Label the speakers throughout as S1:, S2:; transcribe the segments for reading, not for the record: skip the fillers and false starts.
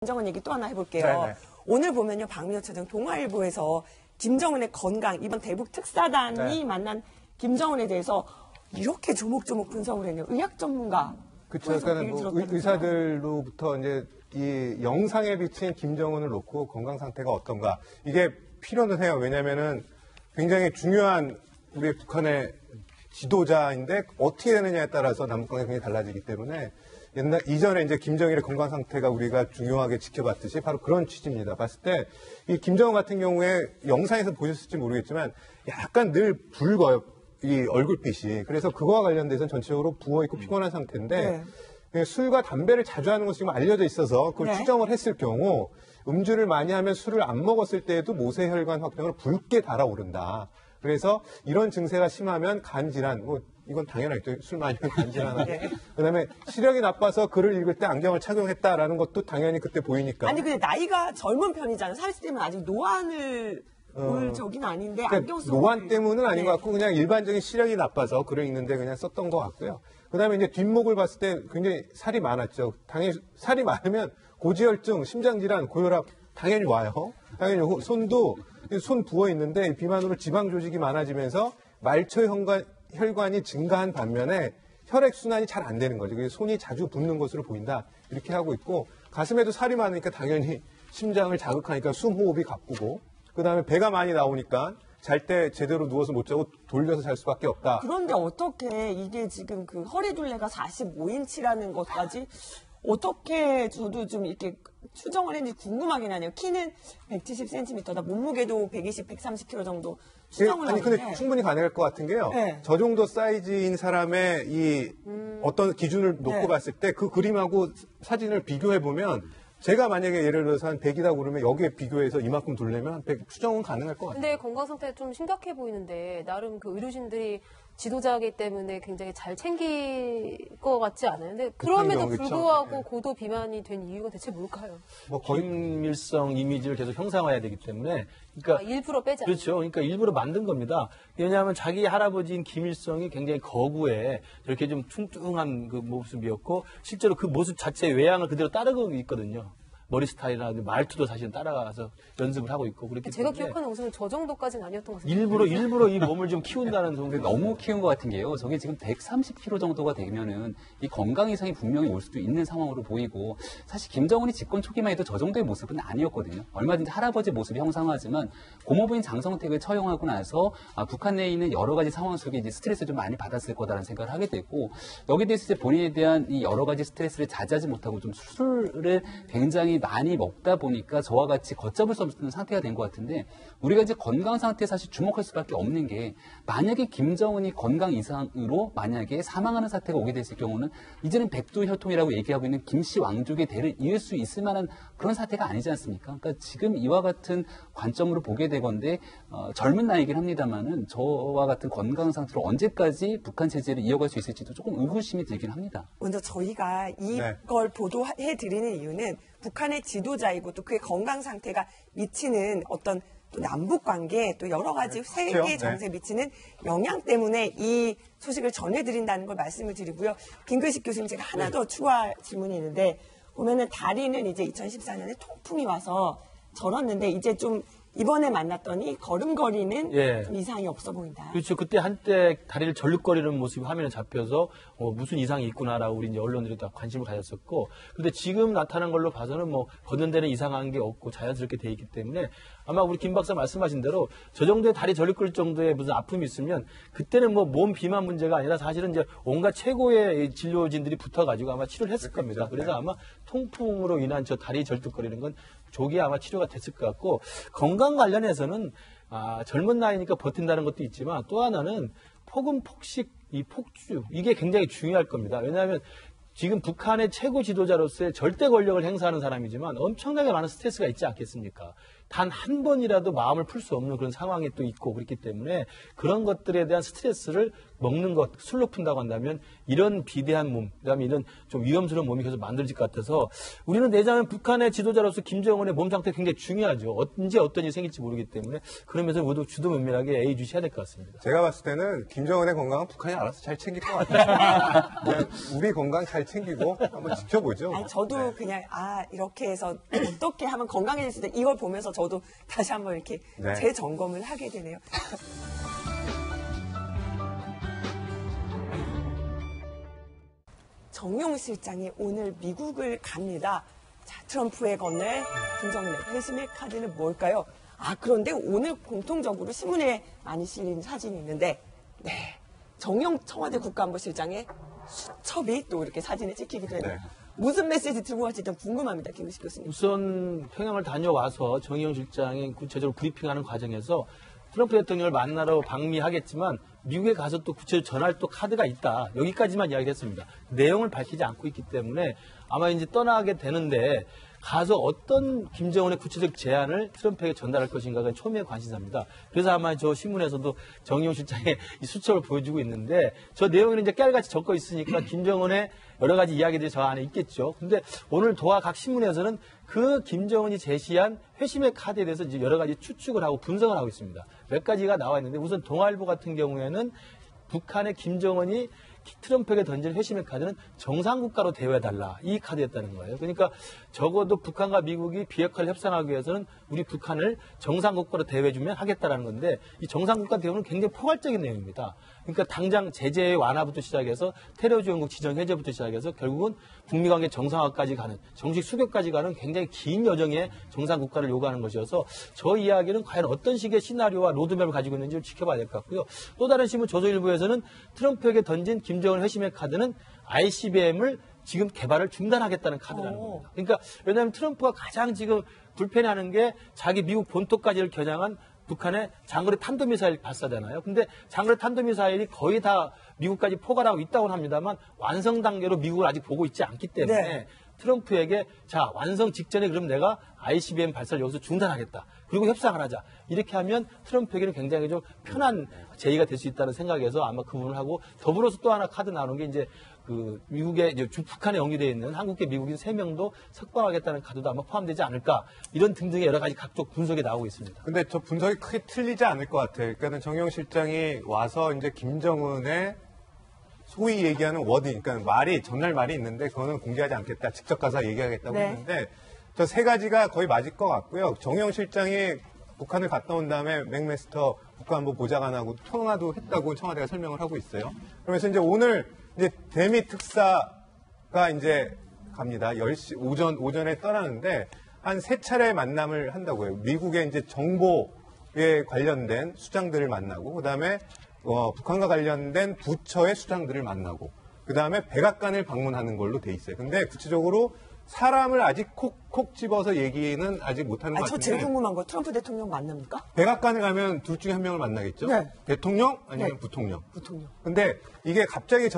S1: 김정은 얘기 또 하나 해볼게요.
S2: 네네.
S1: 오늘 보면요, 박미호 차장 동아일보에서 김정은의 건강, 이번 대북 특사단이
S2: 네.
S1: 만난 김정은에 대해서 이렇게 조목조목 분석을 했네요. 의학 전문가.
S2: 그렇죠. 그러니까 뭐 의사들로부터 이제 이 영상에 비친 김정은을 놓고 건강 상태가 어떤가 이게 필요는 해요. 왜냐하면은 굉장히 중요한 우리 북한의 지도자인데 어떻게 되느냐에 따라서 남북관계가 굉장히 달라지기 때문에 이전에 이제 김정일의 건강 상태가 우리가 중요하게 지켜봤듯이 바로 그런 취지입니다. 봤을 때 이 김정은 같은 경우에 영상에서 보셨을지 모르겠지만 약간 늘 붉어요. 이 얼굴빛이. 그래서 그거와 관련돼서는 전체적으로 부어있고 피곤한 상태인데 술과 담배를 자주 하는 것이 지금 알려져 있어서 그걸 추정을 했을 경우 음주를 많이 하면 술을 안 먹었을 때에도 모세혈관 확장으로 붉게 달아오른다. 그래서 이런 증세가 심하면 간질환, 뭐 이건 당연하겠죠. 술 많이 하면 간질환하고. 그다음에 시력이 나빠서 글을 읽을 때 안경을 착용했다라는 것도 당연히 그때 보이니까.
S1: 아니 근데 나이가 젊은 편이잖아요. 40대면 아직 노안을 올 적은 아닌데
S2: 그러니까
S1: 안경 쓰고
S2: 노안 때문은 아닌 것 같고 그냥 일반적인 시력이 나빠서 글을 읽는데 그냥 썼던 것 같고요. 그다음에 이제 뒷목을 봤을 때 굉장히 살이 많았죠. 당연히 살이 많으면 고지혈증, 심장질환, 고혈압 당연히 와요. 당연히 손도 손 부어 있는데 비만으로 지방 조직이 많아지면서 말초 혈관이 증가한 반면에 혈액 순환이 잘 안 되는 거죠. 그래서 손이 자주 붓는 것으로 보인다. 이렇게 하고 있고 가슴에도 살이 많으니까 당연히 심장을 자극하니까 숨호흡이 가쁘고 그다음에 배가 많이 나오니까 잘 때 제대로 누워서 못 자고 돌려서 잘 수밖에 없다.
S1: 그런데 어떻게 이게 지금 그 허리둘레가 45인치라는 것까지 어떻게 저도 좀 이렇게 추정을 했는지 궁금하긴 하네요. 키는 170cm다. 몸무게도 120, 130kg 정도 추정을
S2: 아니
S1: 하는데.
S2: 근데 충분히 가능할 것 같은 게요.
S1: 네.
S2: 저 정도 사이즈인 사람의 이 어떤 기준을 놓고 봤을 때 그 그림하고 사진을 비교해 보면 제가 만약에 예를 들어서 한 100이다 그러면 여기에 비교해서 이만큼 둘려면 100 추정은 가능할 것 같아요.
S3: 근데 건강 상태 좀 심각해 보이는데 나름 그 의료진들이 지도자이기 때문에 굉장히 잘 챙길 것 같지 않아요? 근데 그럼에도
S2: 경우겠죠.
S3: 불구하고
S2: 네.
S3: 고도 비만이 된 이유가 대체 뭘까요?
S4: 뭐 거인밀성 이미지를 계속 형상화해야 되기 때문에 그러니까
S3: 일부러 빼자.
S4: 그렇죠. 그러니까 일부러 만든 겁니다. 왜냐하면 자기 할아버지인 김일성이 굉장히 거구에 이렇게 좀 퉁퉁한 그 모습이었고 실제로 그 모습 자체의 외양을 그대로 따르고 있거든요. 머리 스타일이나 말투도 사실은 따라가서 연습을 하고 있고 그렇기
S3: 제가
S4: 때문에
S3: 기억하는 모습은 저 정도까지는 아니었던 것 같아요.
S4: 일부러 이 몸을 좀 키운다는
S5: 근데
S4: 정도
S5: 너무 키운 것 같은 게요. 저게 지금 130kg 정도가 되면은 이 건강 이상이 분명히 올 수도 있는 상황으로 보이고 사실 김정은이 집권 초기만 해도 저 정도의 모습은 아니었거든요. 얼마든지 할아버지 모습이 형상화하지만 고모부인 장성택을 처형하고 나서 북한 내에 있는 여러 가지 상황 속에 이제 스트레스를 좀 많이 받았을 거다라는 생각을 하게 되고 여기에 대해서 이제 본인에 대한 이 여러 가지 스트레스를 자제하지 못하고 좀 술을 굉장히 많이 먹다 보니까 저와 같이 걷잡을 수 없는 상태가 된 것 같은데 우리가 이제 건강 상태에 사실 주목할 수밖에 없는 게 만약에 김정은이 건강 이상으로 만약에 사망하는 사태가 오게 됐을 경우는 이제는 백두혈통이라고 얘기하고 있는 김씨 왕족의 대를 이을 수 있을 만한 그런 사태가 아니지 않습니까? 그러니까 지금 이와 같은 관점으로 보게 되건데 젊은 나이긴 합니다만은 저와 같은 건강 상태로 언제까지 북한 체제를 이어갈 수 있을지도 조금 의구심이 들긴 합니다.
S1: 먼저 저희가 이걸 보도해 드리는 이유는 북한의 지도자이고 또 그의 건강 상태가 미치는 어떤 또 남북 관계 또 여러 가지 세계 정세에 미치는 영향 때문에 이 소식을 전해드린다는 걸 말씀을 드리고요. 김근식 교수님 제가 하나 더 추가 질문이 있는데 보면은 다리는 이제 2014년에 통풍이 와서 절었는데 이제 좀 이번에 만났더니 걸음걸이는 좀 이상이 없어 보인다.
S4: 그렇죠. 그때 한때 다리를 절룩거리는 모습이 화면에 잡혀서 무슨 이상이 있구나라고 우리 이제 언론들이 다 관심을 가졌었고, 그런데 지금 나타난 걸로 봐서는 뭐 거듭되는 이상한 게 없고 자연스럽게 돼 있기 때문에 아마 우리 김 박사 말씀하신 대로 저 정도의 다리 절룩거릴 정도의 무슨 아픔이 있으면 그때는 뭐 몸 비만 문제가 아니라 사실은 이제 온갖 최고의 진료진들이 붙어가지고 아마 치료를 했을 겁니다. 그래서 아마 통풍으로 인한 저 다리 절뚝거리는 건 조기에 아마 치료가 됐을 것 같고, 건강 관련해서는 젊은 나이니까 버틴다는 것도 있지만 또 하나는 폭음, 폭식, 이 폭주 이게 굉장히 중요할 겁니다. 왜냐하면 지금 북한의 최고 지도자로서의 절대 권력을 행사하는 사람이지만 엄청나게 많은 스트레스가 있지 않겠습니까? 단 한 번이라도 마음을 풀 수 없는 그런 상황이 또 있고 그렇기 때문에 그런 것들에 대한 스트레스를 먹는 것, 술로 푼다고 한다면 이런 비대한 몸, 그다음에 이런 좀 위험스러운 몸이 계속 만들어질 것 같아서 우리는 내자면 북한의 지도자로서 김정은의 몸 상태가 굉장히 중요하죠. 언제 어떤 일이 생길지 모르기 때문에 그러면서 모두 주도 면밀하게 예의주시해야 될 것 같습니다.
S2: 제가 봤을 때는 김정은의 건강은 북한이 알아서 잘 챙길 것 같아요. 그냥 우리 건강 잘 챙기고 한번 지켜보죠.
S1: 아니, 저도 그냥 이렇게 해서 어떻게 하면 건강해질 수 있다 이걸 보면서 저도 다시 한번 이렇게 재점검을 하게 되네요. 정용 실장이 오늘 미국을 갑니다. 자, 트럼프에 건넬 김정은의 회심의 카드는 뭘까요? 그런데 오늘 공통적으로 신문에 많이 실린 사진이 있는데, 정용 청와대 국가안보실장의 수첩이 또 이렇게 사진에 찍히기도 했네요. 무슨 메시지 들고 갈지 일단 궁금합니다, 김우식 교수님.
S4: 우선 평양을 다녀와서 정의용 실장이 구체적으로 브리핑하는 과정에서 트럼프 대통령을 만나러 방미하겠지만 미국에 가서 또 구체적으로 전할 또 카드가 있다. 여기까지만 이야기했습니다. 내용을 밝히지 않고 있기 때문에 아마 이제 떠나게 되는데 가서 어떤 김정은의 구체적 제안을 트럼프에게 전달할 것인가가 초미의 관심사입니다. 그래서 아마 저 신문에서도 정의용 실장의 이 수첩을 보여주고 있는데 저 내용에는 이제 깨알같이 적혀 있으니까 김정은의 여러 가지 이야기들이 저 안에 있겠죠. 근데 오늘 도하 각 신문에서는 그 김정은이 제시한 회심의 카드에 대해서 이제 여러 가지 추측을 하고 분석을 하고 있습니다. 몇 가지가 나와 있는데 우선 동아일보 같은 경우에는 북한의 김정은이 트럼프에게 던진 회심의 카드는 정상국가로 대우해달라. 이 카드였다는 거예요. 그러니까 적어도 북한과 미국이 비핵화를 협상하기 위해서는 우리 북한을 정상국가로 대우해주면 하겠다라는 건데 이 정상국가 대우는 굉장히 포괄적인 내용입니다. 그러니까 당장 제재 완화부터 시작해서 테러 지원국 지정 해제부터 시작해서 결국은 북미관계 정상화까지 가는 정식 수교까지 가는 굉장히 긴 여정의 정상국가를 요구하는 것이어서 저 이야기는 과연 어떤 식의 시나리오와 로드맵을 가지고 있는지를 지켜봐야 될 것 같고요. 또 다른 신문 조선일보에서는 트럼프에게 던진 김정은 회심의 카드는 ICBM을 지금 개발을 중단하겠다는 카드라는 겁니다. 그러니까 왜냐하면 트럼프가 가장 지금 불편해하는 게 자기 미국 본토까지를 겨냥한 북한의 장거리 탄도미사일 발사잖아요. 근데 장거리 탄도미사일이 거의 다 미국까지 포괄하고 있다고는 합니다만 완성 단계로 미국을 아직 보고 있지 않기 때문에 트럼프에게 자 완성 직전에 그럼 내가 ICBM 발사를 여기서 중단하겠다. 그리고 협상을 하자. 이렇게 하면 트럼프에게는 굉장히 좀 편한 제의가 될 수 있다는 생각에서 아마 그 부분을 하고 더불어서 또 하나 카드 나오는 게 이제 그 미국의 이제 북한에 연계되어 있는 한국계 미국인 3명도 석방하겠다는 카드도 아마 포함되지 않을까 이런 등등의 여러 가지 각종 분석이 나오고 있습니다.
S2: 근데 저 분석이 크게 틀리지 않을 것 같아요. 그러니까 정용 실장이 와서 이제 김정은의 소위 얘기하는 워딩, 그러니까 말이 전날 말이 있는데 그거는 공개하지 않겠다. 직접 가서 얘기하겠다고 했는데 저 세 가지가 거의 맞을 것 같고요. 정용 실장이 북한을 갔다 온 다음에 맥메스터 국가안보 보좌관하고 통화도 했다고 청와대가 설명을 하고 있어요. 그러면서 이제 오늘 이제 대미 특사가 이제 갑니다. 10시 오전에 떠나는데 한 3차례 만남을 한다고요. 미국의 이제 정보에 관련된 수장들을 만나고 그다음에 북한과 관련된 부처의 수장들을 만나고 그다음에 백악관을 방문하는 걸로 돼 있어요. 근데 구체적으로 사람을 아직 콕콕 집어서 얘기는 아직 못하는 것 같은데.
S1: 저 제일 궁금한 거 트럼프 대통령 만납니까?
S2: 백악관에 가면 둘 중에 한 명을 만나겠죠?
S1: 네.
S2: 대통령 아니면 부통령.
S1: 부통령.
S2: 근데 이게 갑자기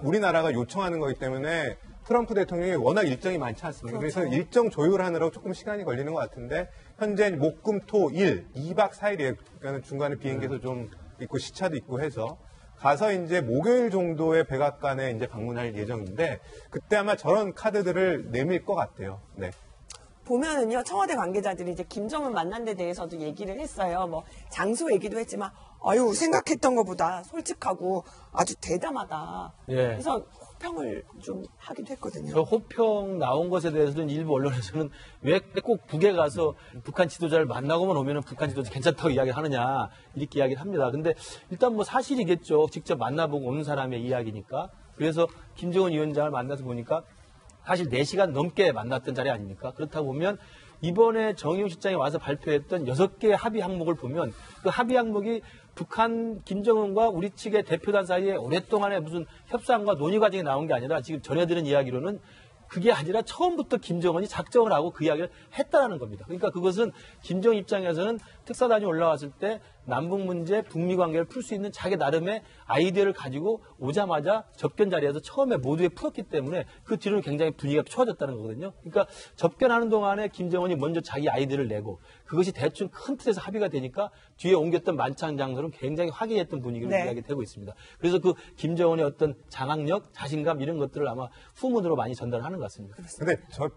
S2: 우리나라가 요청하는 거기 때문에 트럼프 대통령이 워낙 일정이 많지 않습니까? 그래서 일정 조율하느라고 조금 시간이 걸리는 것 같은데 현재 목, 금, 토, 일 2박 4일이에요. 그러니까 중간에 비행기에서 좀 있고 시차도 있고 해서 가서 이제 목요일 정도에 백악관에 이제 방문할 예정인데 그때 아마 저런 카드들을 내밀 것 같아요. 네.
S1: 보면은요, 청와대 관계자들이 이제 김정은 만난 데 대해서도 얘기를 했어요. 뭐, 장소 얘기도 했지만, 생각했던 것보다 솔직하고 아주 대담하다. 그래서 호평을 좀 하기도 했거든요.
S4: 저 호평 나온 것에 대해서는 일부 언론에서는 왜 꼭 북에 가서 북한 지도자를 만나고만 오면은 북한 지도자 괜찮다고 이야기하느냐 이렇게 이야기를 합니다. 근데 일단 뭐 사실이겠죠. 직접 만나보고 오는 사람의 이야기니까. 그래서 김정은 위원장을 만나서 보니까 사실 4시간 넘게 만났던 자리 아닙니까? 그렇다고 보면 이번에 정의용 실장이 와서 발표했던 6개의 합의 항목을 보면 그 합의 항목이 북한 김정은과 우리 측의 대표단 사이에 오랫동안의 무슨 협상과 논의 과정이 나온 게 아니라 지금 전해드린 이야기로는 그게 아니라 처음부터 김정은이 작정을 하고 그 이야기를 했다라는 겁니다. 그러니까 그것은 김정은 입장에서는 특사단이 올라왔을 때 남북 문제, 북미 관계를 풀 수 있는 자기 나름의 아이디어를 가지고 오자마자 접견 자리에서 처음에 모두에 풀었기 때문에 그 뒤로는 굉장히 분위기가 추워졌다는 거거든요. 그러니까 접견하는 동안에 김정은이 먼저 자기 아이디어를 내고 그것이 대충 큰 틀에서 합의가 되니까 뒤에 옮겼던 만찬 장소는 굉장히 화기애애했던 분위기로 이야기 되고 있습니다. 그래서 그 김정은의 어떤 장악력, 자신감 이런 것들을 아마 후문으로 많이 전달하는 것 같습니다.
S2: 근데 저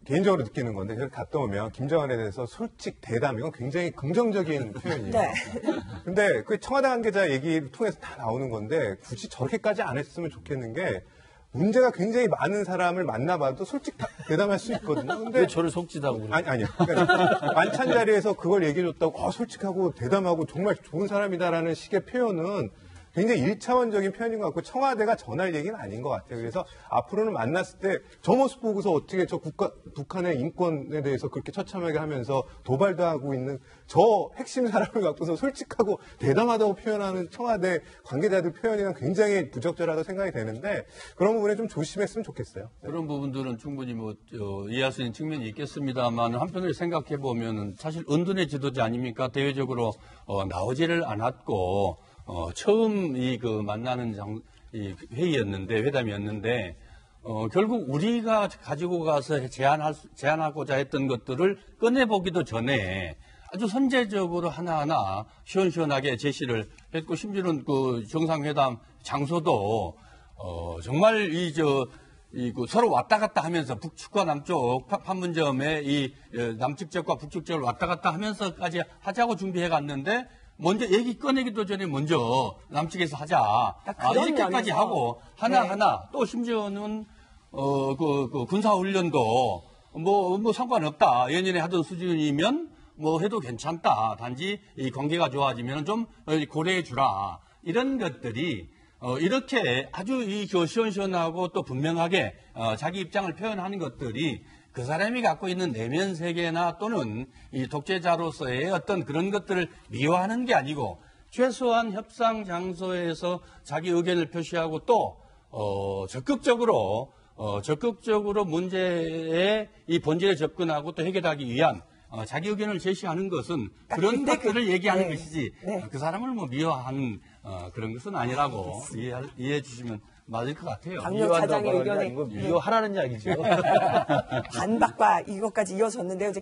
S2: 개인적으로 느끼는 건데 저를 갔다 오면 김정은에 대해서 솔직 대담 이건 굉장히 긍정적인 표현이에요.
S1: 네.
S2: 근데 그 청와대 관계자 얘기를 통해서 다 나오는 건데 굳이 저렇게까지 안 했으면 좋겠는 게 문제가 굉장히 많은 사람을 만나봐도 솔직 대담할 수 있거든요. 근데
S4: 왜 저를 속짓하고 그래요?
S2: 아니요. 그러니까 만찬 자리에서 그걸 얘기해줬다고 솔직하고 대담하고 정말 좋은 사람이다라는 식의 표현은 굉장히 1차원적인 표현인 것 같고 청와대가 전할 얘기는 아닌 것 같아요. 그래서 앞으로는 만났을 때 저 모습 보고서 어떻게 저 북한의 인권에 대해서 그렇게 처참하게 하면서 도발도 하고 있는 저 핵심 사람을 갖고서 솔직하고 대담하다고 표현하는 청와대 관계자들 표현이랑 굉장히 부적절하다고 생각이 되는데 그런 부분에 좀 조심했으면 좋겠어요.
S6: 그런 부분들은 충분히 이해할 수 있는 측면이 있겠습니다만 한편으로 생각해 보면은 사실 은둔의 지도자 아닙니까? 대외적으로 나오지를 않았고 처음 만나는 이 회담이었는데 결국 우리가 가지고 가서 제안하고자 했던 것들을 꺼내보기도 전에 아주 선제적으로 하나하나 시원시원하게 제시를 했고 심지어는 그 정상회담 장소도 정말 서로 왔다 갔다 하면서 북측과 남쪽 판문점에 이 남측 지역과 북측 지역을 왔다 갔다 하면서까지 하자고 준비해 갔는데 먼저 얘기 꺼내기도 전에 먼저 남측에서 하자. 이렇게까지 하고 하나하나 또 심지어는 그 군사훈련도 뭐 상관없다. 예년에 하던 수준이면 뭐 해도 괜찮다. 단지 이 관계가 좋아지면 좀 고려해 주라. 이런 것들이 이렇게 아주 시원시원하고 또 분명하게 자기 입장을 표현하는 것들이 그 사람이 갖고 있는 내면 세계나 또는 이 독재자로서의 어떤 그런 것들을 미화하는 게 아니고 최소한 협상 장소에서 자기 의견을 표시하고 또 적극적으로 문제의 이 본질에 접근하고 또 해결하기 위한 자기 의견을 제시하는 것은 그런 것들을 얘기하는 것이지 그 사람을 미화하는 그런 것은 아니라고 이해해 주시면 맞을 것 같아요.
S1: 박노 차장의 의견에
S4: 미워하라는 이야기죠.
S1: 반박과 이것까지 이어졌는데요. 이제